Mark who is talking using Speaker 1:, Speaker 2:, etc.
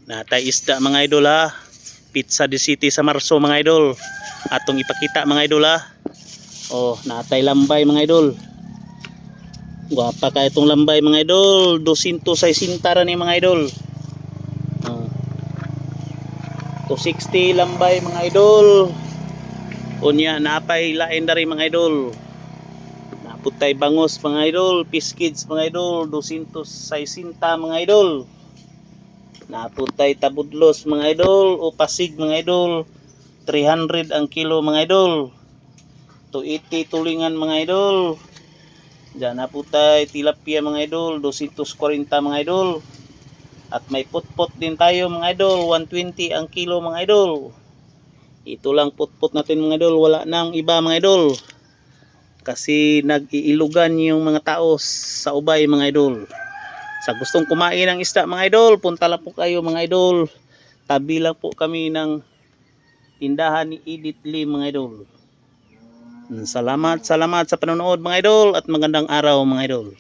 Speaker 1: Natay isda mga idol ha. Pizza de City sa Marso mga idol. Atong ipakita mga idol ha. Oh, natay lambay mga idol. Guwapa ka itong lambay mga idol. 260 ra ni mga idol. Oh. 260 lambay mga idol. Unya napay lain dari mga idol. Naputay bangos mga idol, piskids mga idol, 260 mga idol. Naputay tabudlos mga idol o pasig mga idol, 300 ang kilo mga idol. 280 tulingan mga idol. Diyan naputay tilapia mga idol, 240 mga idol. At may putpot din tayo mga idol, 120 ang kilo mga idol. Ito lang putpot natin mga idol, wala nang iba mga idol. Kasi nag-iilugan yung mga tao sa ubay mga idol. Sa gustong kumain ng isda mga idol, punta lang po kayo mga idol. Tabi lang po kami ng tindahan ni Edith Lee mga idol. Salamat sa panonood mga idol at magandang araw mga idol.